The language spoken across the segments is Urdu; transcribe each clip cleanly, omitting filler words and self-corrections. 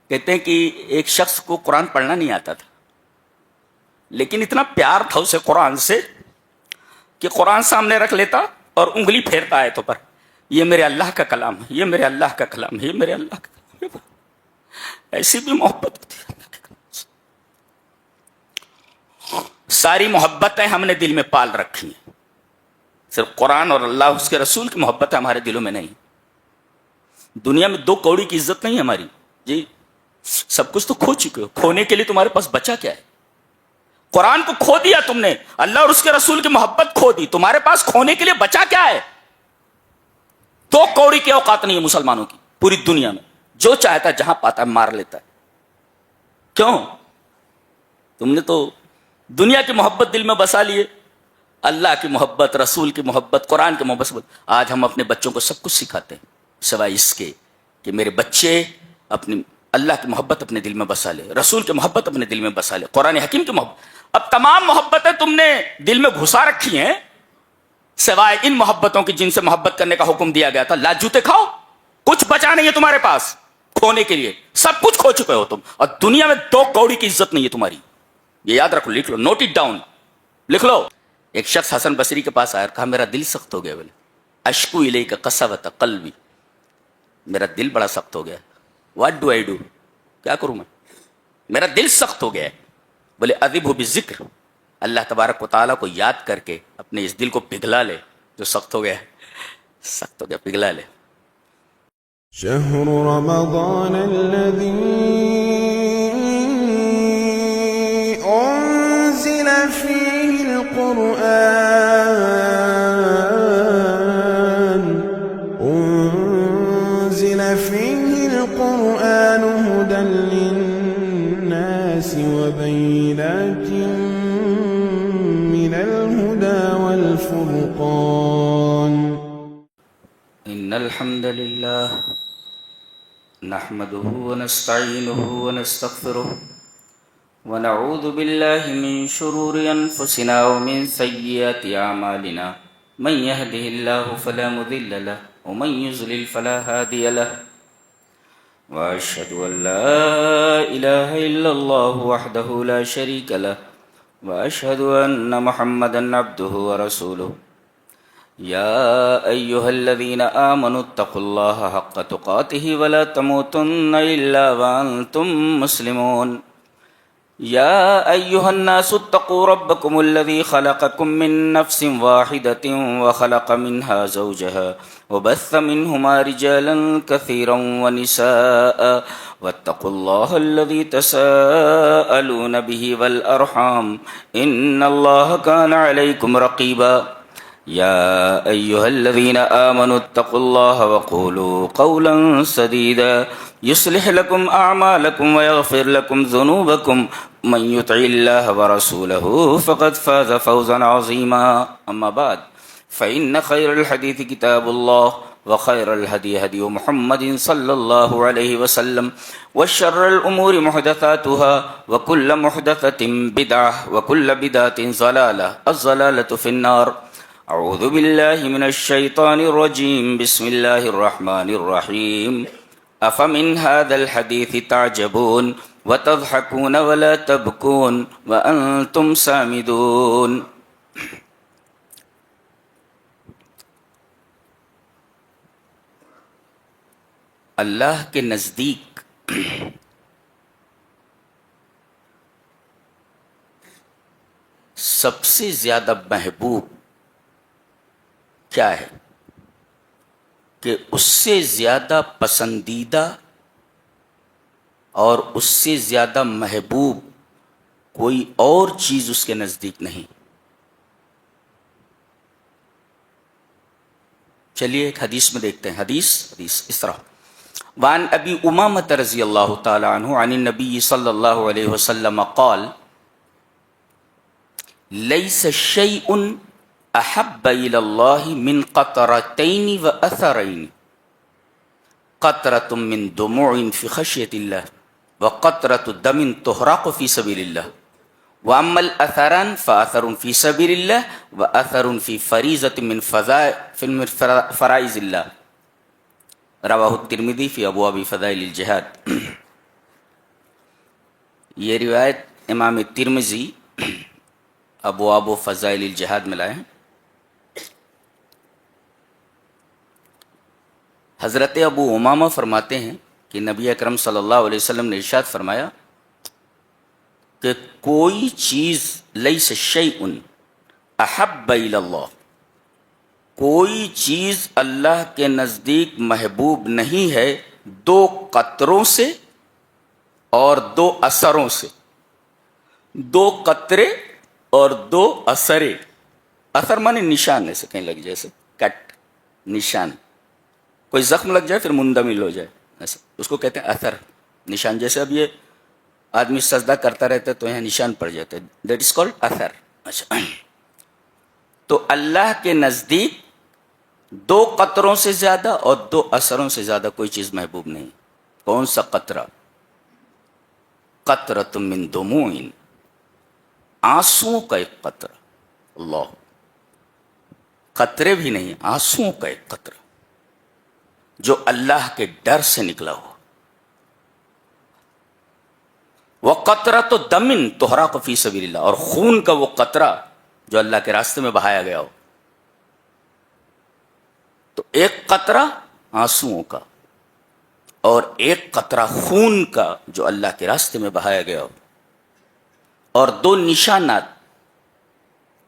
کہتے ہیں کہ ایک شخص کو قرآن پڑھنا نہیں آتا تھا، لیکن اتنا پیار تھا اسے قرآن سے کہ قرآن سامنے رکھ لیتا اور انگلی پھیرتا آیتوں پر، یہ میرے اللہ کا کلام ہے، یہ میرے اللہ کا کلام ہے، یہ میرے اللہ کا کلام ہے۔ ایسی بھی محبت ہوتی ہے اللہ کے کلام سے۔ ساری محبتیں ہم نے دل میں پال رکھی ہیں، صرف قرآن اور اللہ اس کے رسول کی محبت ہمارے دلوں میں نہیں۔ دنیا میں 2 کوڑی کی عزت نہیں ہماری جی، سب کچھ تو کھو چکے ہو، کھونے کے لیے تمہارے پاس بچا کیا ہے؟ قرآن کو کھو دیا تم نے، اللہ اور اس کے رسول کی محبت کھو دی، تمہارے پاس کھونے کے لیے بچا کیا ہے؟ 2 کوڑی کی اوقات نہیں ہے مسلمانوں کی پوری دنیا میں، جو چاہتا ہے جہاں پاتا ہے مار لیتا ہے۔ کیوں؟ تم نے تو دنیا کی محبت دل میں بسا لیے، اللہ کی محبت، رسول کی محبت، قرآن کی محبت۔ آج ہم اپنے بچوں کو سب کچھ سکھاتے ہیں سوائے اس کے کہ میرے بچے اپنی اللہ کی محبت اپنے دل میں بسا لے، رسول کی محبت اپنے دل میں بسا لے، قرآن حکیم کی محبت۔ اب تمام محبتیں تم نے دل میں گھسا رکھی ہیں سوائے ان محبتوں کی جن سے محبت کرنے کا حکم دیا گیا تھا۔ لاج جوتے کھاؤ، کچھ بچا نہیں ہے تمہارے پاس کھونے کے لیے، سب کچھ کھو چکے ہو تم، اور دنیا میں 2 کوڑی کی عزت نہیں ہے تمہاری۔ یہ یاد رکھو، لکھ لو، نوٹ اٹ ڈاؤن، لکھ لو۔ ایک شخص حسن بصری کے پاس آیا اور کہا میرا دل سخت ہو گیا، بولے اشکو الیک قسوۃ قلبی، میرا دل بڑا سخت ہو گیا، واٹ ڈو آئی ڈو، کیا کروں میں، میرا دل سخت ہو گیا ہے۔ بولے اذبہ بالذکر، اللہ تبارک و تعالیٰ کو یاد کر کے اپنے اس دل کو پگھلا لے جو سخت ہو گیا ہے، سخت ہو گیا، پگھلا لے۔ شهر رمضان الذي أنزل فيه القرآن هدى للناس وبينات من الهدى والفرقان إن الحمد لله نحمده ونستعينه ونستغفره ونعوذ بالله من شرور أنفسنا ومن سيئات أعمالنا، من يهده الله فلا مضل له ومن يضلل فلا هادي له، وأشهد أن لا إله إلا الله وحده لا شريك له، وأشهد أن محمدا عبده ورسوله۔ يا أيها الذين آمنوا اتقوا الله حق تقاته ولا تموتن إلا وأنتم مسلمون۔ يا أيها الناس اتقوا ربكم الذي خلقكم من نفس واحدة وخلق منها زوجها وبث منهما رجالا كثيرا ونساء، واتقوا الله الذي تساءلون به والأرحام إن الله كان عليكم رقيبا۔ يا أيها الذين آمنوا اتقوا الله وقولوا قولا سديدا يصلح لكم أعمالكم ويغفر لكم ذنوبكم، من يطع الله ورسوله فقد فاز فوزا عظيما۔ أما بعد فإن خير الحديث كتاب الله، وخير الهدي هدي محمد صلى الله عليه وسلم، وشر الأمور محدثاتها، وكل محدثة بدعة، وكل بدعة ضلالة، الضلالة في النار۔ اعوذ باللہ من الشیطان الرجیم، بسم اللہ الرحمن الرحیم۔ افمن هذا الحدیث تعجبون وتضحکون ولا تبکون وانتم سامدون۔ اللہ کے نزدیک سب سے زیادہ محبوب کیا ہے کہ اس سے زیادہ پسندیدہ اور اس سے زیادہ محبوب کوئی اور چیز اس کے نزدیک نہیں۔ چلیے ایک حدیث میں دیکھتے ہیں، حدیث اس طرح، وعن ابی امامۃ رضی اللہ تعالی عنہ عن النبی صلی اللہ علیہ وسلم قال لیس شیء احب الى اللہ من قطرتین و اثرین، قطرۃ من دموع فی خشیۃ اللہ وقطرۃ دم تحرق فی سبیل اللہ، واما الاثران فاثر فی سبیل اللہ واثر فی فریضۃ من فرائض اللہ، رواہ الترمذی فی ابواب فضائل الجہاد۔ یہ روایت امام ترمذی ابواب و فضائل الجہاد میں لائے ہیں۔ حضرت ابو امامہ فرماتے ہیں کہ نبی اکرم صلی اللہ علیہ وسلم نے ارشاد فرمایا کہ کوئی چیز لیس شیء احب الی اللہ، کوئی چیز اللہ کے نزدیک محبوب نہیں ہے دو قطروں سے اور دو اثروں سے۔ دو قطرے اور دو اثرے، اثر مانے نشان، ایسے کہیں لگ جائے، جیسے کٹ نشان، کوئی زخم لگ جائے پھر مندمل ہو جائے، ایسا اس کو کہتے ہیں اثر، نشان۔ جیسے اب یہ آدمی سجدہ کرتا رہتا ہے تو یہاں نشان پڑ جاتا ہے، دیٹ از کالڈ اثر۔ اچھا، تو اللہ کے نزدیک دو قطروں سے زیادہ اور دو اثروں سے زیادہ کوئی چیز محبوب نہیں۔ کون سا قطرہ؟ قطرۃ من دموع، آنسوؤں کا ایک قطرہ، اللہ، قطرے بھی نہیں، آنسوؤں کا ایک قطرہ جو اللہ کے ڈر سے نکلا ہو۔ وَقَطْرَةُ دَمٍ تُحْرَقُ فِي سَبِيلِ اللَّهِ، اور خون کا وہ قطرہ جو اللہ کے راستے میں بہایا گیا ہو۔ تو ایک قطرہ آنسوؤں کا اور ایک قطرہ خون کا جو اللہ کے راستے میں بہایا گیا ہو، اور دو نشانات،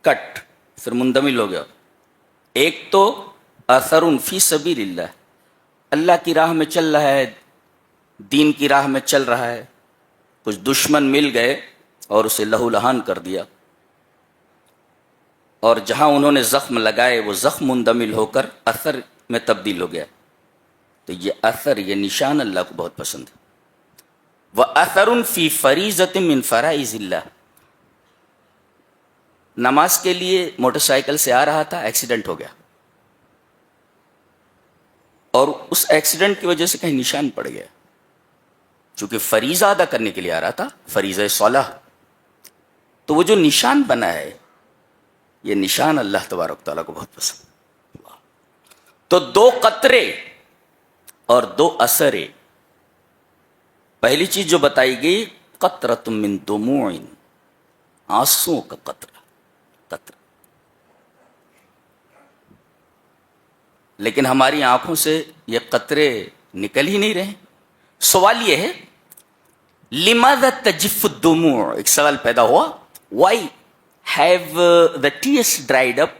کٹ پھر مندمل ہو گیا۔ ایک تو اثر فی سبیل اللہ، اللہ کی راہ میں چل رہا ہے، دین کی راہ میں چل رہا ہے، کچھ دشمن مل گئے اور اسے لہو لہان کر دیا، اور جہاں انہوں نے زخم لگائے وہ زخم مندمل ہو کر اثر میں تبدیل ہو گیا۔ تو یہ اثر، یہ نشان اللہ کو بہت پسند ہے۔ وَأَثَرٌ فِي فَرِيضَةٍ مِّن فَرَائِضِ اللَّهِ، نماز کے لیے موٹر سائیکل سے آ رہا تھا، ایکسیڈنٹ ہو گیا، اور اس ایکسیڈنٹ کی وجہ سے کہیں نشان پڑ گیا، چونکہ فریضہ ادا کرنے کے لیے آ رہا تھا، فریضہ صلاح، تو وہ جو نشان بنا ہے، یہ نشان اللہ تبارک تعالیٰ کو بہت پسند۔ تو دو قطرے اور دو اثرے، پہلی چیز جو بتائی گئی قطرۃ من دموع، آنسوؤں کا قطرہ، لیکن ہماری آنکھوں سے یہ قطرے نکل ہی نہیں رہے۔ سوال یہ ہے لماذا تجف الدموع، ایک سوال پیدا ہوا، why have the tears dried up،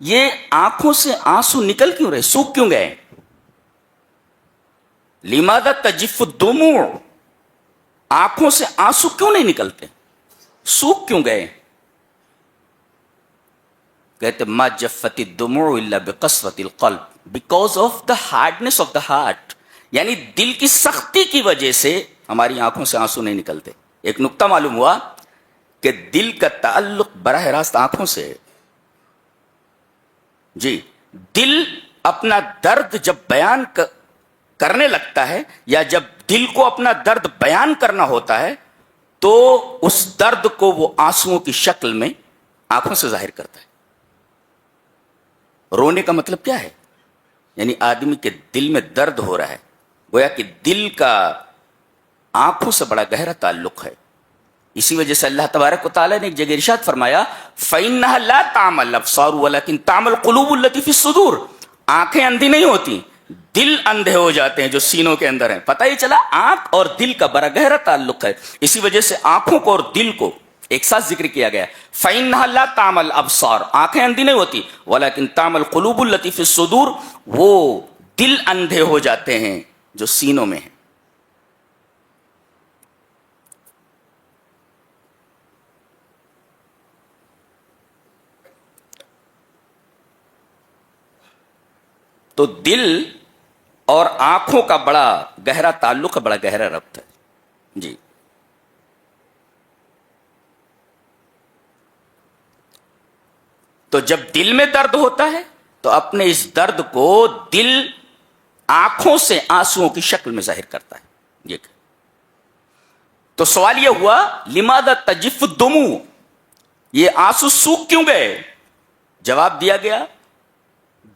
یہ آنکھوں سے آنسو نکل کیوں رہے، سوکھ کیوں گئے؟ لماذا تجف الدموع، آنکھوں سے آنسو کیوں نہیں نکلتے، سوکھ کیوں گئے؟ کہتے ما جفت الدموع الا بقسوة القلب، because of the hardness of the heart, یعنی دل کی سختی کی وجہ سے ہماری آنکھوں سے آنسو نہیں نکلتے۔ ایک نقطہ معلوم ہوا کہ دل کا تعلق براہ راست آنکھوں سے ہے۔ جی، دل اپنا درد جب بیان کرنے لگتا ہے، یا جب دل کو اپنا درد بیان کرنا ہوتا ہے، تو اس درد کو وہ آنسوؤں کی شکل میں آنکھوں سے ظاہر کرتا ہے۔ رونے کا مطلب کیا ہے؟ یعنی آدمی کے دل میں درد ہو رہا ہے، گویا کہ دل کا آنکھوں سے بڑا گہرا تعلق ہے۔ اسی وجہ سے اللہ تبارک و تعالیٰ نے ایک جگہ ارشاد فرمایا فَإِنَّهَا لَا تَعْمَى الْأَبْصَارُ وَلَكِنْ تَعْمَى الْقُلُوبُ الَّتِي فِي الصُّدُورِ، آنکھیں اندھی نہیں ہوتی، دل اندھے ہو جاتے ہیں جو سینوں کے اندر ہیں۔ پتہ ہی چلا آنکھ اور دل کا بڑا گہرا تعلق ہے، اسی وجہ سے آنکھوں کو اور دل کو ایک ساتھ ذکر کیا گیا۔ فَإِنَّهَا لَا تَعْمَى الْأَبْصَارُ، آنکھیں اندھی نہیں ہوتی، وَلَكِنْ تَعْمَى الْقُلُوبُ الَّتِي فِي الصُّدُورِ، وہ دل اندھے ہو جاتے ہیں جو سینوں میں ہیں۔ تو دل اور آنکھوں کا بڑا گہرا تعلق ہے، بڑا گہرا ربط ہے۔ جی، تو جب دل میں درد ہوتا ہے تو اپنے اس درد کو دل آنکھوں سے آنسوؤں کی شکل میں ظاہر کرتا ہے۔ یہ تو سوال یہ ہوا لماذا تجف الدموع، یہ آنسو سوکھ کیوں گئے؟ جواب دیا گیا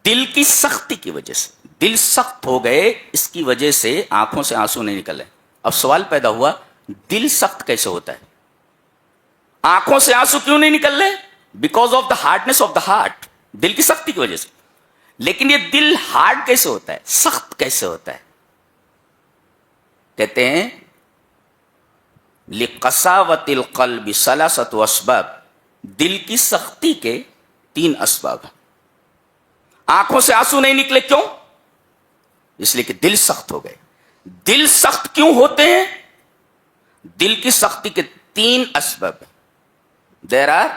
دل کی سختی کی وجہ سے، دل سخت ہو گئے، اس کی وجہ سے آنکھوں سے آنسو نہیں نکلے۔ اب سوال پیدا ہوا دل سخت کیسے ہوتا ہے؟ آنکھوں سے آنسو کیوں نہیں نکل رہے؟ Because of the hardness of the heart, دل کی سختی کی وجہ سے. لیکن یہ دل ہارڈ کیسے ہوتا ہے، سخت کیسے ہوتا ہے؟ کہتے ہیں لِقَسَاوَةِ الْقَلْبِ ثَلَاثَةُ أَسْبَابٍ، دل کی سختی کے 3 اسباب ہیں. آنکھوں سے آنسو نہیں نکلے، کیوں؟ اس لیے کہ دل سخت ہو گئے. دل سخت کیوں ہوتے ہیں؟ دل کی سختی کے 3 اسباب ہیں. There are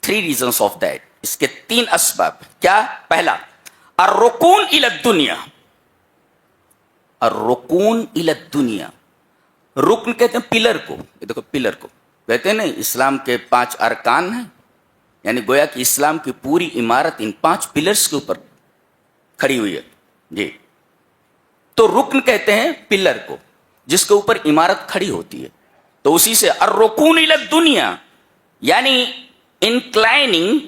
3 reasons of that. اس کے 3 اسباب. کیا؟ پہلا الرکون الی الدنیا. الرکون الی الدنیا، رکن کہتے ہیں پلر کو. یہ دیکھو پلر کو کہتے ہیں نا، اسلام کے 5 ارکان ہیں، یعنی گویا کہ اسلام کی پوری عمارت ان 5 پلرز کے اوپر کھڑی ہوئی ہے. جی، تو رکن کہتے ہیں پلر کو جس کے اوپر عمارت کھڑی ہوتی ہے. تو اسی سے الرکون الی الدنیا یعنی inclining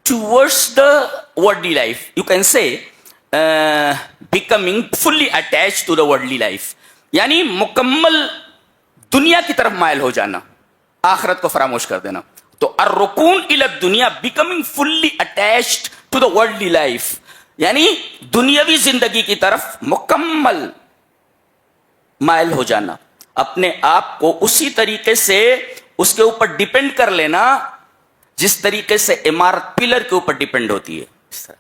towards the worldly life. You can say becoming fully attach to the worldly life, یعنی مکمل دنیا کی طرف مائل ہو جانا، آخرت کو فراموش کر دینا. تو الرکون الی الدنیا، becoming fully attached to the worldly life, یعنی دنیاوی زندگی کی طرف مکمل مائل ہو جانا، اپنے آپ کو اسی طریقے سے اس کے اوپر ڈیپینڈ کر لینا جس طریقے سے عمارت پلر کے اوپر ڈیپینڈ ہوتی ہے.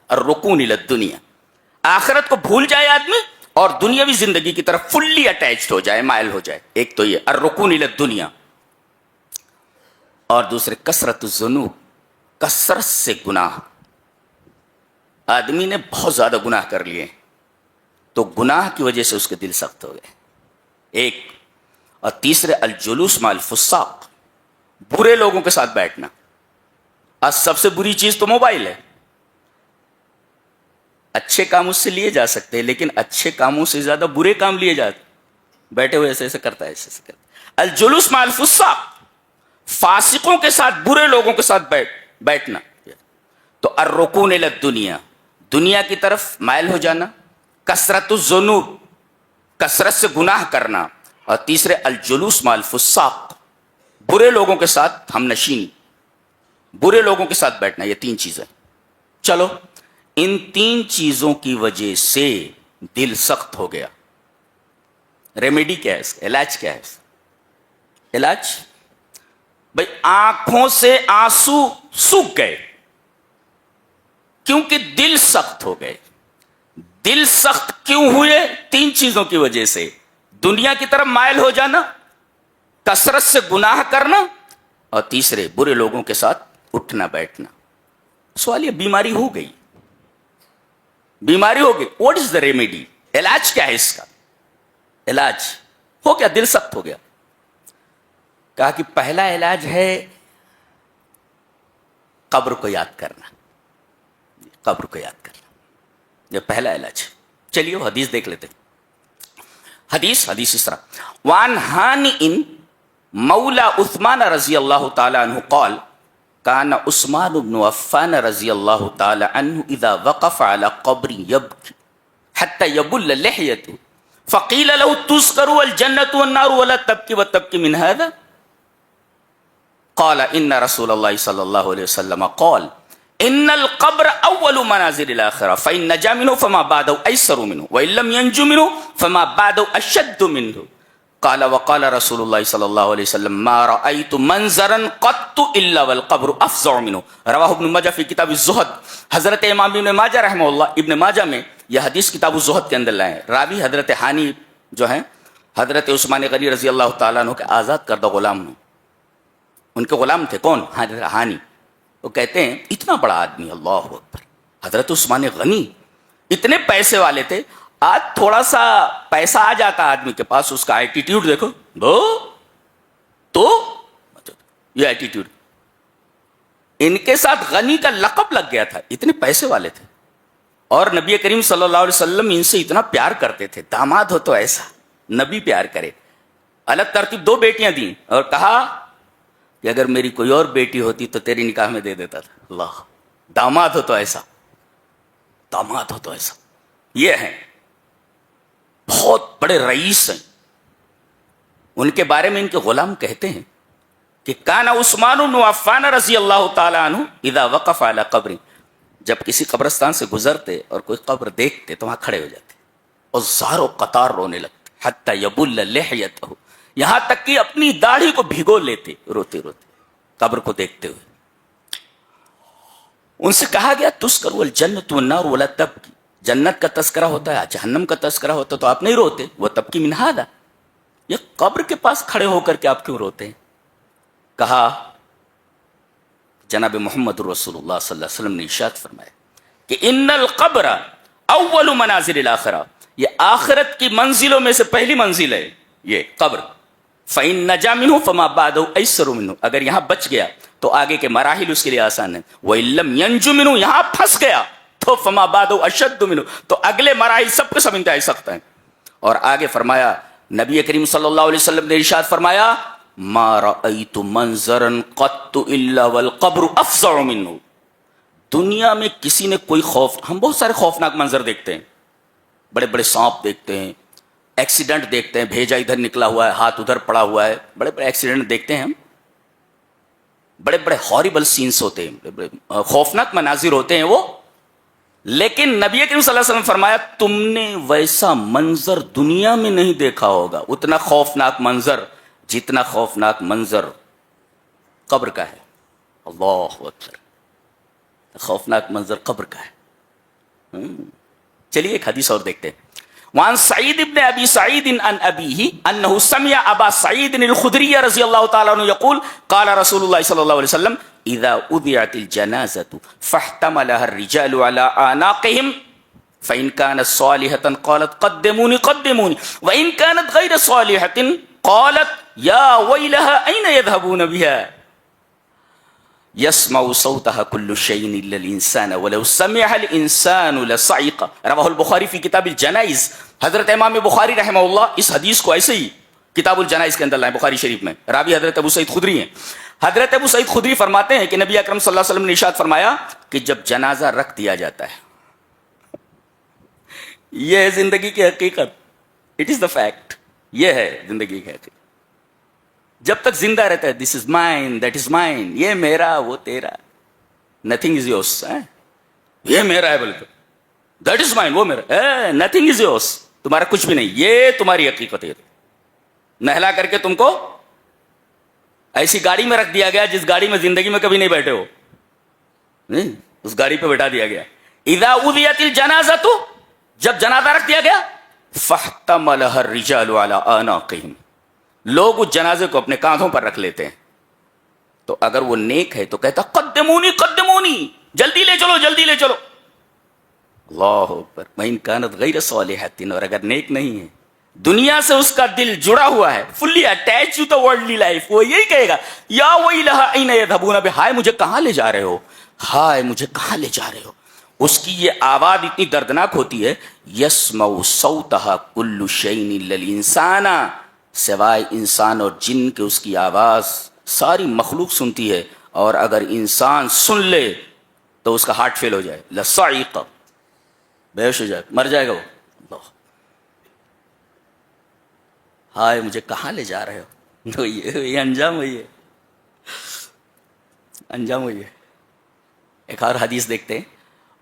الرکون الی الدنیا، آخرت کو بھول جائے آدمی اور دنیاوی زندگی کی طرف فلی اٹیچڈ ہو جائے، مائل ہو جائے. ایک تو یہ الرکون الی الدنیا. اور دوسرے کثرت الذنوب، کثرت سے گناہ. آدمی نے بہت زیادہ گناہ کر لیے تو گناہ کی وجہ سے اس کے دل سخت ہو گئے. ایک. اور تیسرے الجلوس مع الفساق، برے لوگوں کے ساتھ بیٹھنا. آج سب سے بری چیز تو موبائل ہے. اچھے کام اس سے لیے جا سکتے ہیں لیکن اچھے کاموں سے زیادہ برے کام لیے جاتے. بیٹھے ہوئے ایسے ایسے کرتا ہے، ایسے ایسے کرتا ہے. الجلوس مع الفساق، فاسقوں کے ساتھ، برے لوگوں کے ساتھ بیٹھنا. تو الرکون الی الدنیا، دنیا کی طرف مائل ہو جانا. کثرت الذنوب، کثرت سے گناہ کرنا. اور تیسرے الجلوس مع الفساق، برے لوگوں کے ساتھ ہم نشین، برے لوگوں کے ساتھ بیٹھنا. یہ 3 چیزیں. چلو، ان 3 چیزوں کی وجہ سے دل سخت ہو گیا. ریمیڈی کیا ہے اس کا؟ علاج کیا ہے؟ علاج بھائی آنکھوں سے آنسو سوکھ گئے کیونکہ دل سخت ہو گئے. دل سخت کیوں ہوئے؟ 3 چیزوں کی وجہ سے. دنیا کی طرف مائل ہو جانا، کثرت سے گناہ کرنا، اور تیسرے برے لوگوں کے ساتھ اٹھنا بیٹھنا. سوال یہ بیماری ہو گئی، بیماری ہو گئی. What is the remedy? علاج کیا ہے اس کا؟ علاج ہو گیا، دل سخت ہو گیا. کہا کہ پہلا علاج ہے قبر کو یاد کرنا. قبر کو یاد کرنا، یہ پہلا علاج. چلیے وہ حدیث دیکھ لیتے. حدیث اس طرح: وعن ہانئ مولا عثمان رضی اللہ تعالی عنہ قال كان عثمان بن عفان رضی اللہ تعالی عنہ اذا وقف على قبر يبكي حتى يبل لحيته فقيل له تذكر الجنة والنار ولا تبكي وتبكي من هذا قال ان رسول الله صلى الله عليه وسلم قال ان القبر اول منازل الاخره فان نجا منه فما بعده ايسر منه وان لم ينج منه فما بعده اشد منه قال وقال رسول الله صلى الله عليه وسلم ما رايت منظرا قط الا والقبر افظع منه رواه ابن ماجہ في کتاب الزہد. حضرت امام ابن ماجہ رحمہ اللہ ابن ماجہ میں یہ حدیث کتاب الزہد کے اندر لائے. راوی حضرت ہانی جو ہیں حضرت عثمان غنی رضی اللہ تعالیٰ عنہ کے آزاد کردہ غلام ہیں. ان کے غلام تھے کون؟ حضرت ہانی. وہ کہتے ہیں اتنا بڑا آدمی، اللہ اکبر، حضرت عثمان غنی اتنے پیسے والے تھے. آج تھوڑا سا پیسہ آ جاتا آدمی کے پاس، اس کا ایٹیٹیوڈ دیکھو تو یہ ایٹیٹیوڈ. ان کے ساتھ غنی کا لقب لگ گیا تھا، اتنے پیسے والے تھے. اور نبی کریم صلی اللہ علیہ وسلم ان سے اتنا پیار کرتے تھے. داماد ہو تو ایسا نبی پیار کرے. الگ ترتیب 2 بیٹیاں دیں اور کہا کہ اگر میری کوئی اور بیٹی ہوتی تو تیری نکاح میں دے دیتا تھا. اللہ، داماد ہو تو ایسا، داماد ہو تو ایسا. یہ ہیں بہت بڑے رئیس ہیں. ان کے بارے میں ان کے غلام کہتے ہیں کہ کان عثمان بن عفان رضی اللہ تعالی عنہ اذا وقف علی قبر، جب کسی قبرستان سے گزرتے اور کوئی قبر دیکھتے تو وہاں کھڑے ہو جاتے اور زار و قطار رونے لگتے، حتی یبل لحیتہ، یہاں تک کہ اپنی داڑھی کو بھگو لیتے روتے روتے قبر کو دیکھتے ہوئے۔ ان سے کہا گیا تذکر الجنۃ والنار ولا تبکی، جنت کا تذکرہ ہوتا ہے جہنم کا تذکرہ ہوتا ہے تو آپ نہیں روتے، وہ تبکی من ھذا، یہ قبر کے پاس کھڑے ہو کر کے آپ کیوں روتے ہیں؟ کہا جناب محمد رسول اللہ صلی اللہ علیہ وسلم نے ارشاد فرمایا کہ ان القبر اول منازل الاخرہ، یہ آخرت کی منزلوں میں سے پہلی منزل ہے یہ قبر، فإن نجا منہ فما بعدہ ایسر منہ، اگر یہاں بچ گیا تو آگے کے مراحل اس کے لیے آسان ہیں، وإن لم ينج منہ، یہاں پھنس گیا تو فما بعدہ اشد منہ، تو اگلے مراحل سب کے سب انتہائی سخت ہیں۔ اور آگے فرمایا نبی کریم صلی اللہ علیہ وسلم نے ارشاد فرمایا ما رأیت منظرا قط الا والقبر افظع منہ، دنیا میں کسی نے کوئی خوف، ہم بہت سارے خوفناک منظر دیکھتے ہیں، بڑے بڑے سانپ دیکھتے ہیں، ایکسیڈنٹ دیکھتے ہیں، بھیجا ادھر نکلا ہوا ہے، ہاتھ ادھر پڑا ہوا ہے، بڑے بڑے ایکسیڈنٹ دیکھتے ہیں ہم، بڑے بڑے ہاریبل سینس ہوتے ہیں، بڑے بڑے خوفناک مناظر ہوتے ہیں وہ، لیکن نبی کریم صلی اللہ علیہ وسلم فرمایا تم نے ویسا منظر دنیا میں نہیں دیکھا ہوگا، اتنا خوفناک منظر جتنا خوفناک منظر قبر کا ہے۔ اللہ اکبر، خوفناک منظر قبر کا ہے۔ چلیے ایک حدیث اور دیکھتے ہیں۔ وعن سعید ابن ابی سعید عن ابیہ انہ سمع ابا سعید الخدری رضی اللہ تعالی عنہ یقول قال رسول اللہ صلی اللہ علیہ وسلم اذا اذعت الجنازۃ فاحتملها الرجال على اعناقهم فان كانت صالحة قالت قدموني قدموني وان كانت غير صالحة قالت يا ويلها اين يذهبون بها يسمع صوتها كل شيء الا الانسان ولو سمعها الانسان لصعق، رواه البخاری فی کتاب الجنائز۔ حضرت امام بخاری رحمہ اللہ اس حدیث کو ایسے ہی کتاب الجنائز کے اندر لائے، بخاری شریف میں، راوی حضرت ابو سعید خدری ہیں۔ حضرت ابو سعید خدری فرماتے ہیں کہ نبی اکرم صلی اللہ علیہ وسلم نے ارشاد فرمایا کہ جب جنازہ رکھ دیا جاتا ہے، یہ ہے زندگی کی حقیقت، اٹ از دا فیکٹ، یہ ہے زندگی کی حقیقت، جب تک زندہ رہتا ہے this is mine that is mine, یہ میرا وہ تیرا، نتھنگ از یورس، یہ میرا ہے بلکہ دیٹ از مائن وہ میرا، نتھنگ از یورس، تمہارا کچھ بھی نہیں، یہ تمہاری حقیقت ہے۔ نہلا کر کے تم کو ایسی گاڑی میں رکھ دیا گیا جس گاڑی میں زندگی میں کبھی نہیں بیٹھے ہو، اس گاڑی پہ بٹھا دیا گیا۔ اذا اذیت الجنازۃ، جب جنازہ رکھ دیا گیا، فاحتملها الرجال على اعناقهم، لوگ اس جنازے کو اپنے کاندھوں پر رکھ لیتے ہیں، تو اگر وہ نیک ہے تو کہتا قدمونی قدمونی، جلدی لے چلو جلدی لے چلو، اللہ اکبر، وَإِن كَانَتْ غَيْرَ صَالِحَةٍ، اور اگر نیک نہیں ہے، دنیا سے اس کا دل جڑا ہوا ہے، fully attach to the worldly life, وہ یہی کہے گا یا ویلھا این یذھبون بی، ہائے مجھے کہاں لے جا رہے ہو، ہائے مجھے کہاں لے جا رہے ہو۔ اس کی یہ آواز اتنی دردناک ہوتی ہے، یسمع صوتها کل شیء الا الانسان، سوائے انسان اور جن کے اس کی آواز ساری مخلوق سنتی ہے، اور اگر انسان سن لے تو اس کا ہارٹ فیل ہو جائے، لصعق، بے ہوش ہو جائے، مر جائے گا وہ۔ اللہ، ہائے مجھے کہاں لے جا رہے ہو، تو یہ انجام ہوئی ہے، انجام ہوئی ہے۔ ایک اور حدیث دیکھتے ہیں۔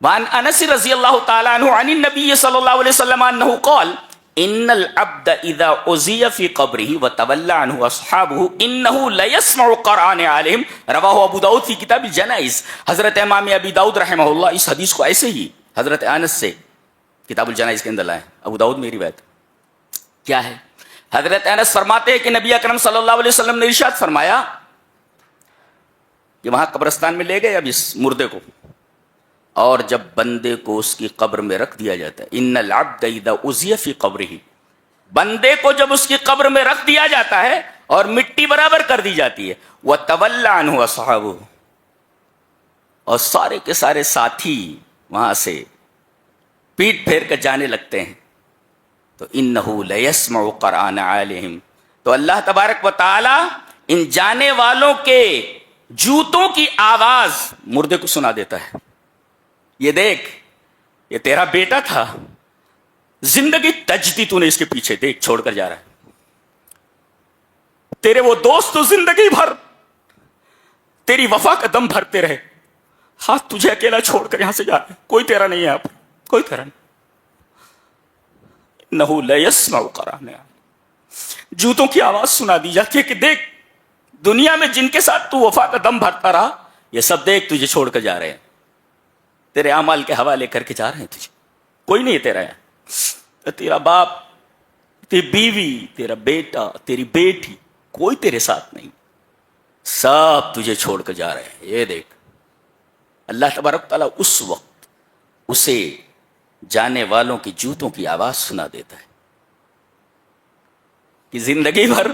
وعن انس رضی اللہ تعالی عنہ عن النبی صلی اللہ علیہ وسلم انہ قال ان العبد اذا عزی فی قبره وتولى عنه اصحابه انه لیسمع قرآن علیہم، رواہ ابو داؤد فی کتاب الجنائز۔ حضرت امام ابی داؤد رحمہ اللہ اس حدیث کو ایسے ہی حضرت انس سے کتاب الجنائز کے اندر لائے، ابو داؤد میں روایت کیا ہے؟ حضرت انس فرماتے ہیں کہ نبی اکرم صلی اللہ علیہ وسلم نے ارشاد فرمایا کہ وہاں قبرستان میں لے گئے اب اس مردے کو، اور جب بندے کو اس کی قبر میں رکھ دیا جاتا ہے، ان العبد اذا عزی فی قبرہ، بندے کو جب اس کی قبر میں رکھ دیا جاتا ہے اور مٹی برابر کر دی جاتی ہے، وتولی عنہ اصحابہ، اور سارے کے سارے ساتھی وہاں سے پیٹ پھیر کر جانے لگتے ہیں، تو انہ لیسمع قرآن علیہم، تو اللہ تبارک و تعالی ان جانے والوں کے جوتوں کی آواز مردے کو سنا دیتا ہے، یہ دیکھ یہ تیرا بیٹا تھا، زندگی تجتی تو نے اس کے پیچھے، دیکھ چھوڑ کر جا رہا ہے، تیرے وہ دوست تو زندگی بھر تیری وفا کا دم بھرتے رہے، ہاتھ تجھے اکیلا چھوڑ کر یہاں سے جا رہے، کوئی تیرا نہیں ہے یہاں پر، کوئی تیرا نہیں. انہ لا یسمع قرآن، جوتوں کی آواز سنا دی جاتی ہے کہ دیکھ دنیا میں جن کے ساتھ تو وفا کا دم بھرتا رہا، یہ سب دیکھ تجھے چھوڑ کر جا رہے ہیں، تیرے اعمال کے حوالے کر کے جا رہے ہیں تجھے، کوئی نہیں ہے تیرا ہے. تیرا باپ، تیری بیوی، تیرا بیٹا، تیری بیٹی، کوئی تیرے ساتھ نہیں، سب تجھے چھوڑ کر جا رہے ہیں. یہ دیکھ اللہ تبارک تعالیٰ اس وقت اسے جانے والوں کی جوتوں کی آواز سنا دیتا ہے کہ زندگی بھر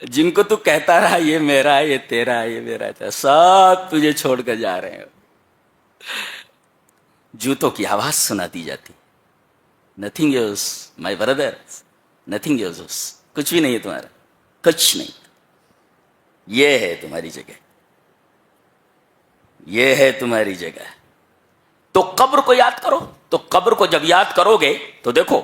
جن کو تو کہتا رہا یہ میرا ہے، یہ تیرا ہے، یہ میرا ہے، سب تجھے چھوڑ کر جا رہے ہیں. جوتوں کی آواز سنا دی جاتی. Nothing yours my brother, nothing yours, کچھ بھی نہیں ہے تمہارا، کچھ نہیں. یہ ہے تمہاری جگہ، یہ ہے تمہاری جگہ. تو قبر کو یاد کرو. تو قبر کو جب یاد کرو گے تو دیکھو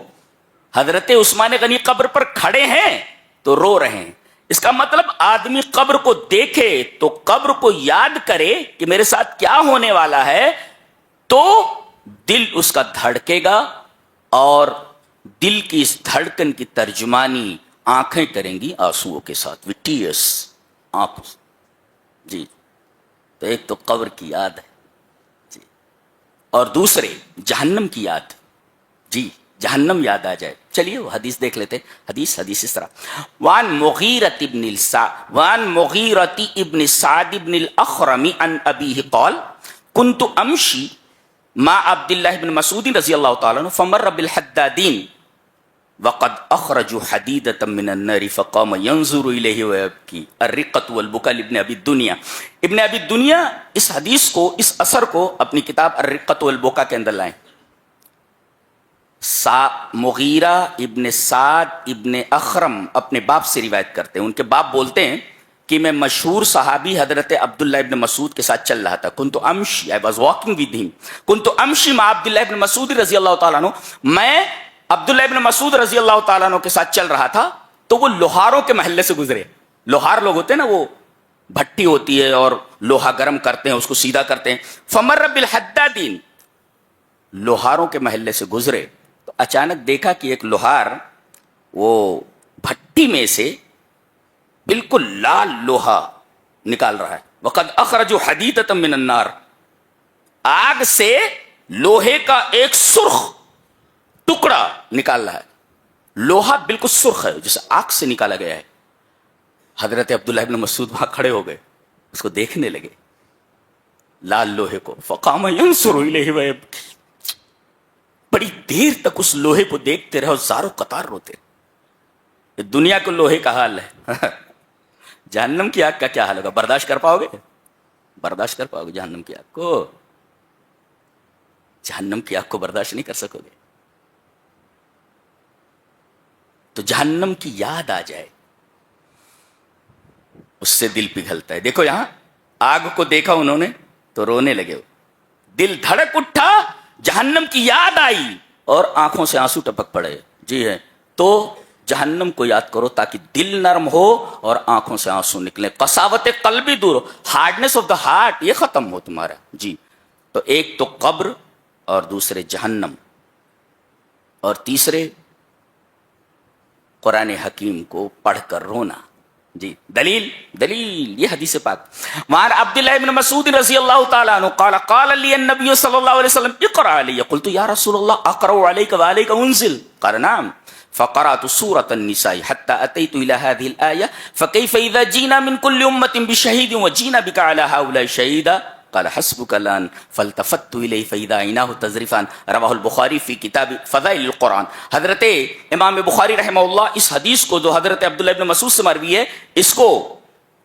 حضرت عثمان غنی قبر پر کھڑے ہیں تو رو رہے ہیں. اس کا مطلب آدمی قبر کو دیکھے تو قبر کو یاد کرے کہ میرے ساتھ کیا ہونے والا ہے، تو دل اس کا دھڑکے گا، اور دل کی اس دھڑکن کی ترجمانی آنکھیں کریں گی آنسوؤں کے ساتھ، وتھ ٹیئرس، آنکھوں. جی تو ایک تو قبر کی یاد ہے جی، اور دوسرے جہنم کی یاد. جی جہنم یاد آ جائے. چلیے وہ حدیث دیکھ لیتے. حدیث اس طرح، وان مغیرۃ ابن سعد ابن الاخرم عن ابیہ قال كنت امشی مع عبد اللہ بن مسعود رضی اللہ تعالی عنہ فمر بالحدادین وقد اخرجوا حدیدۃ من النار فقام ينظر الیہ ویبکی الرقۃ والبکاء لابن ابی الدنیا. ابن ابی الدنیا اس حدیث کو، اس اثر کو اپنی کتاب الرقۃ والبکاء کے اندر لائیں. مغیرہ ابن سعد ابن اخرم اپنے باپ سے روایت کرتے ہیں. ان کے باپ بولتے ہیں کہ میں مشہور صحابی حضرت عبداللہ ابن مسعود کے ساتھ چل رہا تھا. کنت امشی، I was walking with him. کنت امشی مع عبداللہ ابن مسعود رضی اللہ تعالیٰ عنہ، میں عبداللہ ابن مسعود رضی اللہ تعالیٰ عنہ کے ساتھ چل رہا تھا تو وہ لوہاروں کے محلے سے گزرے. لوہار لوگ ہوتے ہیں نا، وہ بھٹی ہوتی ہے اور لوہا گرم کرتے ہیں، اس کو سیدھا کرتے ہیں. فمر بالحدادین، لوہاروں کے محلے سے گزرے تو اچانک دیکھا کہ ایک لوہار وہ بھٹی میں سے بالکل لال لوہا نکال رہا ہے. وقد اخرجوا حدیدۃ من النار، آگ سے لوہے کا ایک سرخ ٹکڑا نکال رہا ہے. لوہا بالکل سرخ ہے جیسے آگ سے نکالا گیا ہے. حضرت عبداللہ ابن مسعود وہاں کھڑے ہو گئے، اس کو دیکھنے لگے لال لوہے کو. فقام ينظر الیہ ویبکی، بڑی دیر تک اس لوہے کو دیکھتے رہے اور زاروں قطار روتے. یہ دنیا کو لوہے کا حال ہے. جہنم کی آگ کا کیا حال ہوگا؟ برداشت کر پاؤ گے؟ برداشت کر پاؤ گے جہنم کی آگ کو؟ جہنم کی آگ کو برداشت نہیں کر سکو گے. تو جہنم کی یاد آ جائے اس سے دل پگھلتا ہے. دیکھو یہاں آگ کو دیکھا انہوں نے تو رونے لگے، دل دھڑک اٹھا، جہنم کی یاد آئی اور آنکھوں سے آنسو ٹپک پڑے. جی ہے، تو جہنم کو یاد کرو تاکہ دل نرم ہو اور آنکھوں سے آنسو نکلے، قساوت قلبی دور ہو، ہارڈنس آف دا ہارٹ یہ ختم ہو تمہارا. جی تو ایک تو قبر اور دوسرے جہنم، اور تیسرے قرآن حکیم کو پڑھ کر رونا. جی دلیل یہ حدیث پاک. وعن عبداللہ ابن مسعود رضی اللہ تعالیٰ عنہ قال قال لی النبی صلی اللہ علیہ وسلم اقرأ علی، قلت یا رسول اللہ اقرأ علیک وعلیک انزل؟ قال نعم. فقرأت سورة النساء حتى أتيت إلى هذه الآية فكيف إذا جينا من كل أمة بشهيد وجينا بك على هؤلاء شهيدا؟ قال حسبك الآن. فالتفت إليه فإذا عيناه تذرفان. رواه البخاری فی کتاب فضائل القرآن. حضرت امام بخاری رحمہ اللہ اس حدیث کو جو حضرت عبداللہ ابن مسعود سے مروی ہے، اس کو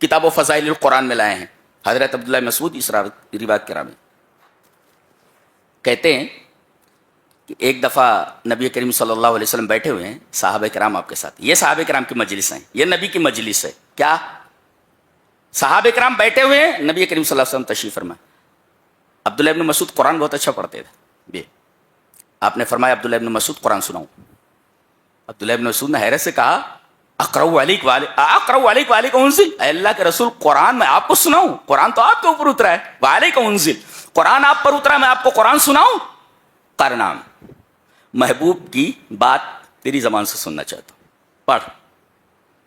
کتاب و فضائل القرآن میں لائے ہیں. حضرت عبداللہ مسعود اس روایت کرام میں کہتے ہیں کہ ایک دفعہ نبی کریم صلی اللہ علیہ وسلم بیٹھے ہوئے ہیں، صحابہ کرام آپ کے ساتھ. یہ صحابہ کرام کی مجلس ہیں، یہ نبی کی مجلس ہے. کیا صحابہ کرام بیٹھے ہوئے ہیں، نبی کریم صلی اللہ علیہ وسلم تشریف فرمائے. عبداللہ ابن مسعود قرآن بہت اچھا پڑھتے تھے. آپ نے فرمایا عبداللہ ابن مسعود قرآن سناؤں. عبداللہ ابن مسعود نے حیرت سے کہا اقرأ علیک وعلیک انزل، اے اللہ کے رسول قرآن میں آپ کو سناؤں؟ قرآن تو آپ کے اوپر اترا ہے، وعلیک انزل، قرآن آپ پر اترا ہے، میں آپ کو قرآن سناؤں؟ قرنا، محبوب کی بات تیری زبان سے سننا چاہتا ہوں،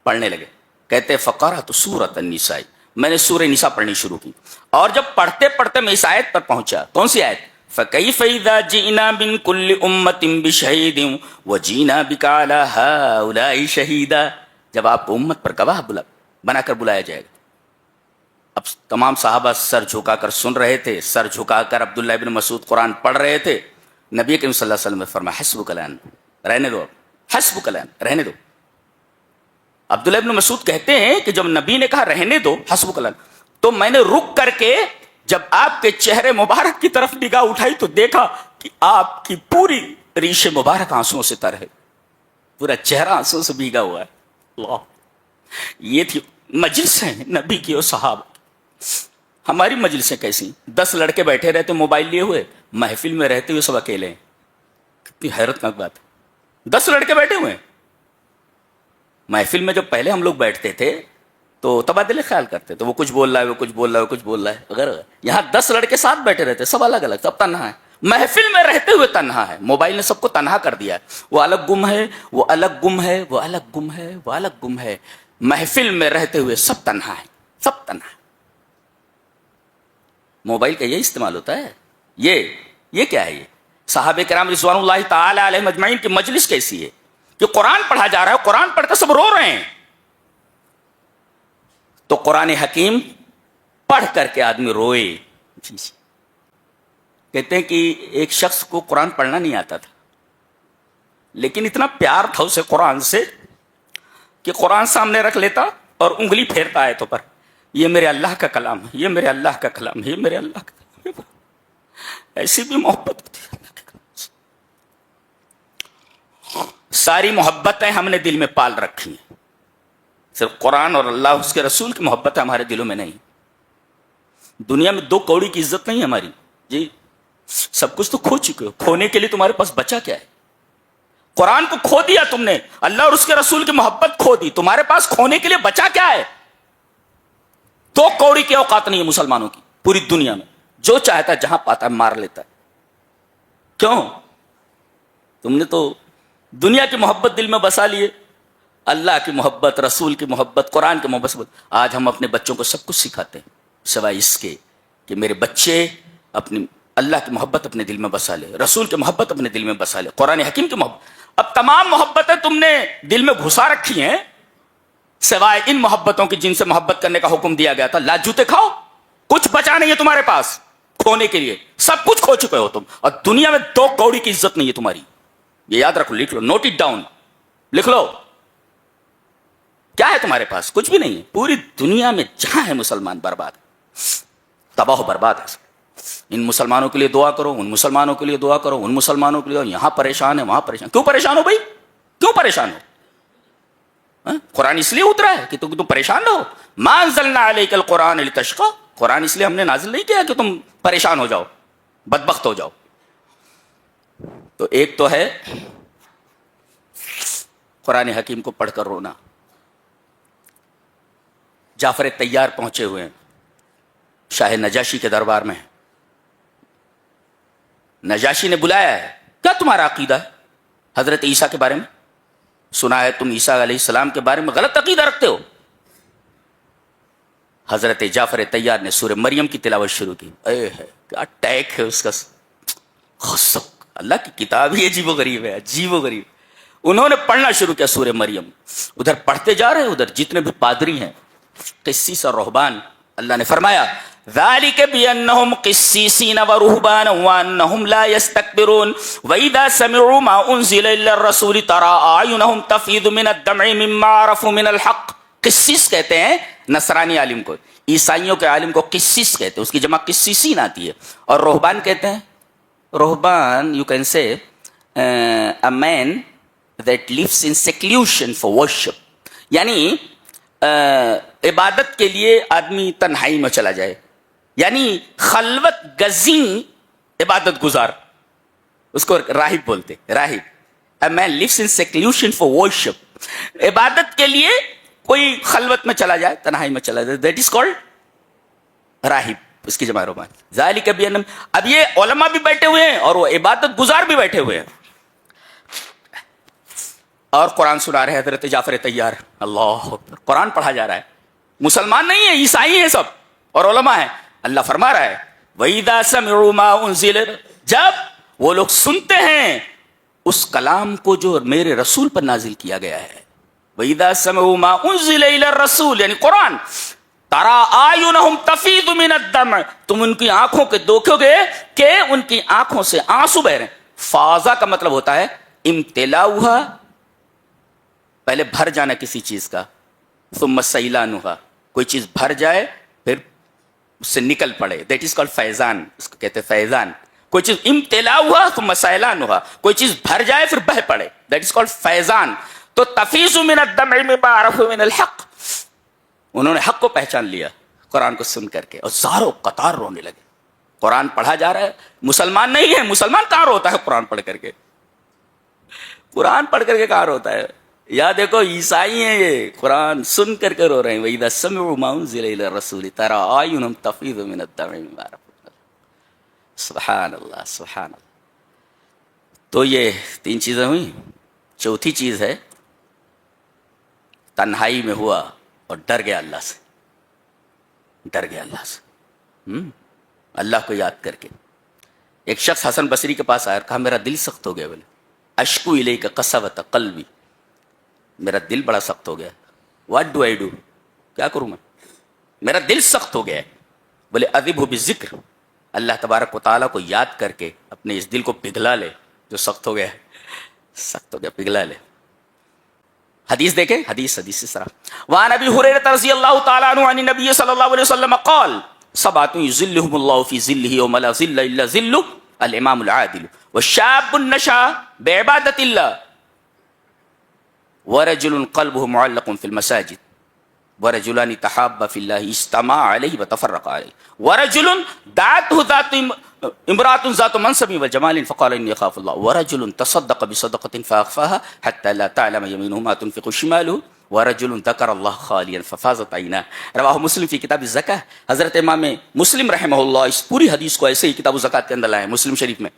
پڑھنے لگے، کہتے فقرأت سورۃ النساء، میں نے سورہ نساء پڑھنی شروع کی، اور جب پڑھتے پڑھتے میں اس آیت پر پہنچا، کون سی آیت؟ فَكَيْفَ إِذَا جِئْنَا مِن كُلِّ أُمَّةٍ بِشَهِيدٍ وَجِئْنَا بِكَ عَلَى هَؤُلَاءِ شَهِيدًا، جب آپ کو امت پر گواہ بنا کر بلایا جائے گا۔ اب تمام صحابہ سر جھکا کر سن رہے تھے، سر جھکا کر عبداللہ ابن مسعود قرآن پڑھ رہے تھے۔ نبی کریم صلی اللہ علیہ وسلم نے فرمایا حسبک الآن، رہنے دو، حسبک الآن، رہنے دو۔ عبداللہ ابن مسعود کہتے ہیں کہ جب نبی نے کہا رہنے دو حسبک الآن، تو میں نے رک کر کے جب آپ کے چہرے مبارک کی طرف نگاہ اٹھائی تو دیکھا کہ آپ کی پوری ریش مبارک آنسوؤں سے تر ہے، پورا چہرہ آنسوؤں سے بھیگا ہوا ہے۔ اللہ، یہ تھی مجلسیں نبی کی اور صحابہ۔ ہماری مجلسیں کیسی؟ 10 لڑکے بیٹھے رہتے موبائل لیے ہوئے، محفل میں رہتے ہوئے سب اکیلے ہیں، کتنی حیرت ناک بات ہے۔ 10 لڑکے بیٹھے ہوئے ہیں محفل میں۔ جب پہلے ہم لوگ بیٹھتے تھے تو تبادلے خیال کرتے تھے، وہ کچھ بول رہا ہے، وہ کچھ بول رہا ہے، وہ کچھ بول رہا ہے وغیرہ۔ یہاں 10 لڑکے ساتھ بیٹھے رہتے، سب الگ الگ، سب تنہا ہے، محفل میں رہتے ہوئے تنہا ہے۔ موبائل نے سب کو تنہا کر دیا ہے، وہ الگ گم ہے، وہ الگ گم ہے، وہ الگ گم ہے، وہ الگ گم ہے۔ محفل میں رہتے ہوئے سب تنہا ہے، سب تنہا۔ موبائل کا یہ استعمال ہوتا ہے، یہ کیا ہے؟ یہ صحابہ کرام رضوان اللہ تعالی علیہم اجمعین کی مجلس کیسی ہے کہ قرآن پڑھا جا رہا ہے، قرآن پڑھ کر سب رو رہے ہیں، تو قرآن حکیم پڑھ کر کے آدمی روئے۔ کہتے ہیں کہ ایک شخص کو قرآن پڑھنا نہیں آتا تھا، لیکن اتنا پیار تھا اسے قرآن سے کہ قرآن سامنے رکھ لیتا اور انگلی پھیرتا آیتوں پر، یہ میرے اللہ کا کلام ہے، یہ میرے اللہ کا کلام ہے، یہ میرے اللہ کا کلام ہے۔ ایسی بھی محبت ہوتی ہے اللہ کے کلام سے۔ ساری محبتیں ہم نے دل میں پال رکھی ہیں، صرف قرآن اور اللہ اس کے رسول کی محبت ہمارے دلوں میں نہیں۔ دنیا میں 2 کوڑی کی عزت نہیں ہماری جی، سب کچھ تو کھو چکے ہو، کھونے کے لیے تمہارے پاس بچا کیا ہے؟ قرآن کو کھو دیا تم نے، اللہ اور اس کے رسول کی محبت کھو دی، تمہارے پاس کھونے کے لیے بچا کیا ہے؟ 2 کوڑی کی اوقات نہیں ہے مسلمانوں کی پوری دنیا میں، جو چاہتا ہے جہاں پاتا ہے مار لیتا ہے۔ کیوں؟ تم نے تو دنیا کی محبت دل میں بسا لیے، اللہ کی محبت، رسول کی محبت، قرآن کی محبت۔ آج ہم اپنے بچوں کو سب کچھ سکھاتے ہیں سوائے اس کے کہ میرے بچے اپنی اللہ کی محبت اپنے دل میں بسا لے، رسول کی محبت اپنے دل میں بسا لے، قرآن حکیم کی محبت۔ اب تمام محبتیں تم نے دل میں گھسا رکھی ہیں سوائے ان محبتوں کی جن سے محبت کرنے کا حکم دیا گیا تھا۔ لاج جوتے کھاؤ، کچھ بچا نہیں ہے تمہارے پاس کھونے کے لیے، سب کچھ کھو چکے ہو تم، اور دنیا میں 2 کوڑی کی عزت نہیں ہے تمہاری۔ یہ یاد رکھو، لکھ لو، نوٹ اٹ ڈاؤن، لکھ لو۔ کیا ہے تمہارے پاس؟ کچھ بھی نہیں ہے۔ پوری دنیا میں جہاں ہے مسلمان برباد، تباہ و برباد ہے۔ ان مسلمانوں کے لیے دعا کرو، ان مسلمانوں کے لیے دعا کرو، ان مسلمانوں کے لیے، یہاں پریشان ہے وہاں پریشان۔ کیوں پریشان ہو بھائی؟ کیوں پریشان ہو؟ قرآن اس لیے اترا ہے کہ تم پریشان رہو۔ ما انزلنا علیک القرآن لتشقی، قرآن اس لیے ہم نے نازل نہیں کیا کہ تم پریشان ہو جاؤ، بدبخت ہو جاؤ۔ تو ایک تو ہے قرآن حکیم کو پڑھ کر رونا۔ جعفر طیار پہنچے ہوئے ہیں شاہ نجاشی کے دربار میں، نجاشی نے بلایا ہے، کیا تمہارا عقیدہ ہے حضرت عیسیٰ کے بارے میں؟ سنا ہے تم عیسیٰ علیہ السلام کے بارے میں غلط عقیدہ رکھتے ہو۔ حضرت جعفر طیار نے سورہ مریم کی تلاوت شروع کی۔ اے ہے کیا ٹیک ہے اس کا، اللہ کی کتاب ہی عجیب و غریب ہے، عجیب و غریب۔ انہوں نے پڑھنا شروع کیا سورہ مریم، ادھر پڑھتے جا رہے ہیں، ادھر جتنے بھی پادری ہیں، قسیس اور رہبان، اللہ نے فرمایا ذالک بانہم قسیسین ورہبان وانہم لا یستکبرون واذا سمعوا ما انزل الی الرسول تری اعینہم تفیض من الدمع مما عرفوا من الحق۔ قسیس کہتے ہیں نصرانی عالم کو، عیسائیوں کے عالم کو قسیس کہتے ہیں، اس کی جمع قسیسین آتی ہے، اور رہبان کہتے ہیں، رہبان you can say a man that lives in seclusion for worship، یعنی عبادت کے لیے آدمی تنہائی میں چلا جائے، یعنی خلوت گزین عبادت گزار، اس کو راہب بولتے، راہب۔ A man lives in seclusion for worship، عبادت کے لیے کوئی خلوت میں چلا جائے، تنہائی میں چلا جائے، دیٹ از کالڈ راہب، اس کی جمع رومان ذالک بانہم. اب یہ علماء بھی بیٹھے ہوئے ہیں اور وہ عبادت گزار بھی بیٹھے ہوئے ہیں اور قرآن سنا رہے ہیں. حضرت جعفر طیار، اللہ اکبر، قرآن پڑھا جا رہا ہے. مسلمان نہیں ہیں، عیسائی ہیں سب اور علماء ہیں. اللہ فرما رہا ہے وَإِذَا سَمِعُوا مَا أُنزِلَ، جب وہ لوگ سنتے ہیں اس کلام کو جو میرے رسول پر نازل کیا گیا ہے. وَإِذَا سَمِعُوا مَا أُنزِلَ إِلَى الرَّسُولِ، یعنی قرآن، تَرَىٰ أَعْيُنَهُمْ تَفِيضُ مِنَ الدَّمْعِ، تم ان کی آنکھوں کے دیکھو گے کہ ان کی آنکھوں سے آنسو بہ رہے ہیں. فاضا کا مطلب ہوتا ہے امتلاؤها، پہلے بھر جانا کسی چیز کا، ثم سیلانها، کوئی چیز بھر جائے پھر اس سے نکل پڑے، دیٹ از کالڈ فیضان، اس کو کہتے ہیں فیضان. کوئی چیز امتلاؤها ثم سیلانها، کوئی چیز بھر جائے پھر بہ پڑے، دیٹ از کالڈ فیضان. تو تفیض من الدمع مما عرفوا من الحق، انہوں نے حق کو پہچان لیا قرآن کو سن کر کے اور زاروں قطار رونے لگے. قرآن پڑھا جا رہا ہے، مسلمان نہیں ہے، مسلمان کہاں روتا ہے قرآن پڑھ کر کے؟ قرآن پڑھ کر کے کہاں روتا ہے؟ یا دیکھو عیسائی ہیں یہ، قرآن سن کر کے رو رہے ہیں. وَإِذَا سَمِعُوا مَا أُنزِلَ إِلَى الرَّسُولِ تَرَىٰ أَعْيُنَهُمْ تَفِيضُ مِنَ الدَّمْعِ مِمَّا عَرَفُوا. سبحان اللہ، سبحان اللہ. تو یہ تین چیزیں ہوئی. چوتھی چیز ہے تنہائی میں ہوا اور ڈر گیا اللہ سے، ڈر گیا اللہ سے، اللہ کو یاد کر کے. ایک شخص حسن بصری کے پاس آیا اور کہا میرا دل سخت ہو گیا، بولے اشکو الیک قسوۃ قلبی، میرا دل بڑا سخت ہو گیا. واٹ ڈو آئی ڈو، کیا کروں میں، میرا دل سخت ہو گیا ہے. بولے اذبہ بالذکر، اللہ تبارک و تعالیٰ کو یاد کر کے اپنے اس دل کو پگھلا لے جو سخت ہو گیا ہے، سخت ہو گیا، پگھلا لے. حدیث دیکھیں، حدیث اس طرح. وعن ابی ہریرہ رضی اللہ تعالی عنہ عن النبی صلی اللہ علیہ وسلم قال سبعۃ یظلهم اللہ فی ظلہ یوم لا ظل الا ظلہ، الامام العادل والشاب نشأ بعبادۃ اللہ ورجل قلبه معلق في المساجد ورجلان تحابا في الله اجتمعا عليه وتفرقا عليه ورجل دعته ذات امرأة ذات منصب وجمال فقال إني أخاف الله ورجل تصدق بصدقة فأخفاها حتى لا تعلم يمينه ما تنفق شماله ورجل ذكر الله خاليا ففاضت عيناه. رواہ مسلم فی کتاب الزکاة. حضرت امام مسلم رحمہ اللہ اس پوری حدیث کو ایسے ہی کتاب الزکاة کے اندر لائے ہیں مسلم شریف میں.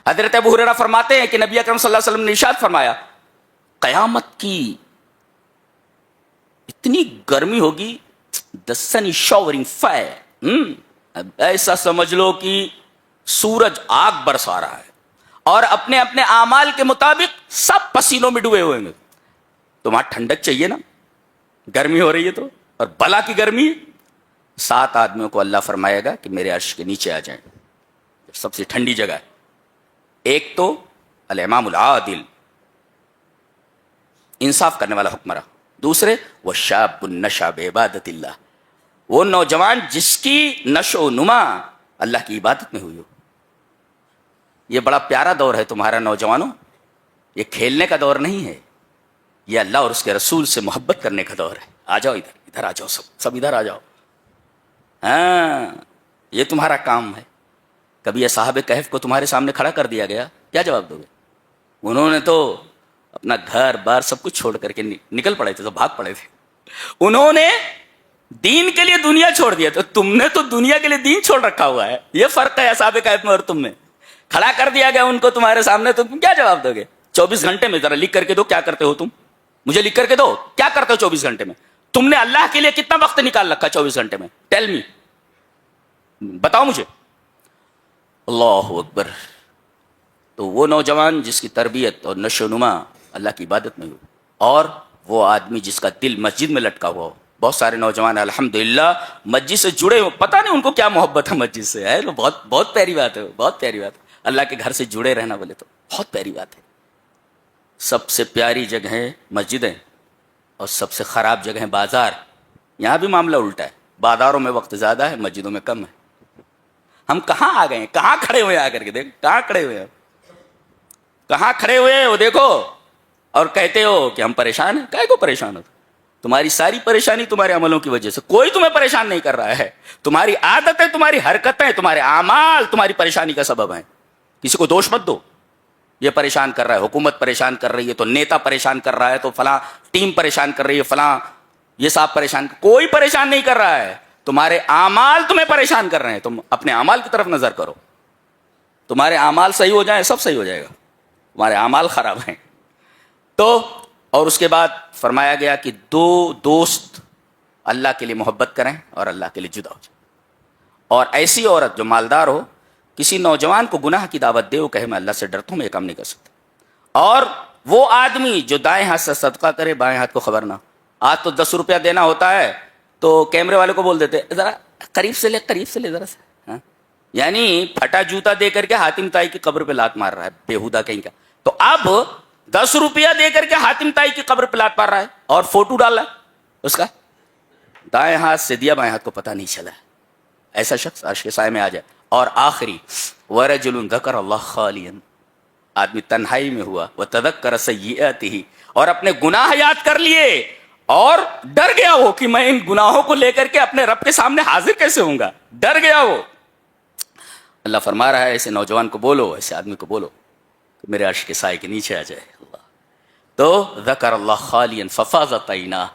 حضرت ابو ہریرہ فرماتے ہیں کہ نبی اکرم صلی اللہ علیہ وسلم نے ارشاد فرمایا قیامت کی اتنی گرمی ہوگی، the sun is showering fire، ایسا سمجھ لو کہ سورج آگ برسا رہا ہے اور اپنے اپنے اعمال کے مطابق سب پسینوں میں ڈوبے ہوئے ہیں. تمہارا ٹھنڈک چاہیے نا، گرمی ہو رہی ہے تو، اور بلا کی گرمی ہے. 7 آدمیوں کو اللہ فرمائے گا کہ میرے عرش کے نیچے آ جائیں، سب سے ٹھنڈی جگہ ہے. ایک تو الامام العادل، انصاف کرنے والا حکمراں. دوسرے وہ شاب نشأ بعبادت اللہ، وہ نوجوان جس کی نشو و نما اللہ کی عبادت میں ہوئی ہو. یہ بڑا پیارا دور ہے تمہارا نوجوانوں، یہ کھیلنے کا دور نہیں ہے، یہ اللہ اور اس کے رسول سے محبت کرنے کا دور ہے. آ جاؤ ادھر، ادھر آ جاؤ، سب ادھر آ جاؤ. ہاں یہ تمہارا کام ہے. کبھی اصحاب کہف کو تمہارے سامنے کھڑا کر دیا گیا، کیا جواب دو گے؟ انہوں نے تو اپنا گھر بار سب کچھ چھوڑ کر کے نکل پڑے تھے، تو بھاگ پڑے تھے. انہوں نے دین کے لیے دنیا چھوڑ دیا، تو تم نے تو دنیا کے لیے دین چھوڑ رکھا ہوا ہے. یہ فرق ہے اصحاب کہف میں اور تم میں. کھڑا کر دیا گیا ان کو تمہارے سامنے، تو تم کیا جواب دو گے؟ 24 گھنٹے میں ذرا لکھ کر کے دو، کیا کرتے ہو تم؟ مجھے لکھ کر کے دو، کیا کرتے ہو 24 گھنٹے میں؟ تم نے اللہ کے لیے کتنا وقت نکال رکھا 24 گھنٹے میں؟ ٹیل می، بتاؤ مجھے. اللہ اکبر. تو وہ نوجوان جس کی تربیت اور نشو و نما اللہ کی عبادت میں ہو، اور وہ آدمی جس کا دل مسجد میں لٹکا ہوا ہو. بہت سارے نوجوان الحمدللہ مسجد سے جڑے ہو، پتہ نہیں ان کو کیا محبت ہے مسجد سے. ہے بہت بہت پیاری بات ہے، بہت پیاری بات ہے. اللہ کے گھر سے جڑے رہنا بولے تو بہت پیاری بات ہے. سب سے پیاری جگہیں مسجدیں اور سب سے خراب جگہیں بازار. یہاں بھی معاملہ الٹا ہے، بازاروں میں وقت زیادہ ہے، مسجدوں میں کم ہے. ہم کہاں آ گئے ہیں؟ کہاں کھڑے ہوئے آ کر کے دیکھ، کہاں کھڑے ہوئے ہیں، کہاں کھڑے ہوئے ہو دیکھو، اور کہتے ہو کہ ہم پریشان ہیں. کائے کو پریشان ہو؟ تمہاری ساری پریشانی تمہارے عملوں کی وجہ سے. کوئی تمہیں پریشان نہیں کر رہا ہے. تمہاری عادتیں، تمہاری حرکتیں، تمہارے اعمال تمہاری پریشانی کا سبب ہیں. کسی کو دوش مت دو. یہ پریشان کر رہا ہے، حکومت پریشان کر رہی ہے، تو نیتا پریشان کر رہا ہے، تو فلاں ٹیم پریشان کر رہی ہے، فلاں یہ صاحب پریشان، کوئی پریشان نہیں کر رہا ہے، تمہارے اعمال تمہیں پریشان کر رہے ہیں. تم اپنے اعمال کی طرف نظر کرو، تمہارے اعمال صحیح ہو جائیں سب صحیح ہو جائے گا. تمہارے اعمال خراب ہیں تو. اور اس کے بعد فرمایا گیا کہ دو دوست اللہ کے لیے محبت کریں اور اللہ کے لیے جدا ہو جائیں. اور ایسی عورت جو مالدار ہو کسی نوجوان کو گناہ کی دعوت دے، وہ کہے میں اللہ سے ڈرتا ہوں، میں یہ کام نہیں کر سکتا. اور وہ آدمی جو دائیں ہاتھ سے صدقہ کرے بائیں ہاتھ کو خبر نہ. آج تو 10 روپیہ دینا ہوتا ہے تو کیمرے والے کو بول دیتے ذرا قریب سے لے ذرا سے. ہاں؟ یعنی پھٹا جوتا دے کر کے حاتم تائی کی قبر پہ لات مار رہا ہے بےہودہ کہیں کا. تو اب 10 روپیہ دے کر کے حاتم تائی کی قبر پہ لات مار رہا ہے اور فوٹو ڈال رہا ہے اس کا، دائیں ہاتھ سے دیا بائیں ہاتھ کو پتہ نہیں چلا. ایسا شخص عرش کے سائے میں آ جائے. اور آخری ورجل ذکر اللہ خالیا، آدمی تنہائی میں ہوا، وتذکر سیئاتہ، اور اپنے گناہ یاد کر لیے اور ڈر گیا وہ کہ میں ان گناہوں کو لے کر کے اپنے رب کے سامنے حاضر کیسے ہوں گا. ڈر گیا وہ. اللہ فرما رہا ہے ایسے نوجوان کو بولو، ایسے آدمی کو بولو کہ میرے عرش کے سائے کے نیچے آ جائے. اللہ تو ذکر اللہ خالیا ففاضت عیناہ،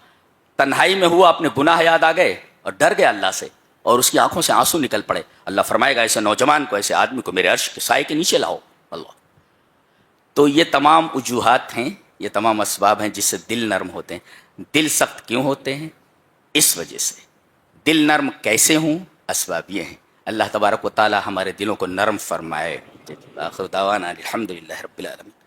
تنہائی میں ہوا، اپنے گناہ یاد آ گئے اور ڈر گیا اللہ سے اور اس کی آنکھوں سے آنسو نکل پڑے. اللہ فرمائے گا ایسے نوجوان کو، ایسے آدمی کو میرے عرش کے سائے کے نیچے لاؤ. اللہ. تو یہ تمام وجوہات ہیں، یہ تمام اسباب ہیں جس سے دل نرم ہوتے ہیں. دل سخت کیوں ہوتے ہیں؟ اس وجہ سے. دل نرم کیسے ہوں؟ اسباب یہ ہیں. اللہ تبارک و تعالی ہمارے دلوں کو نرم فرمائے. آخر دعوانا الحمدللہ رب العالمین.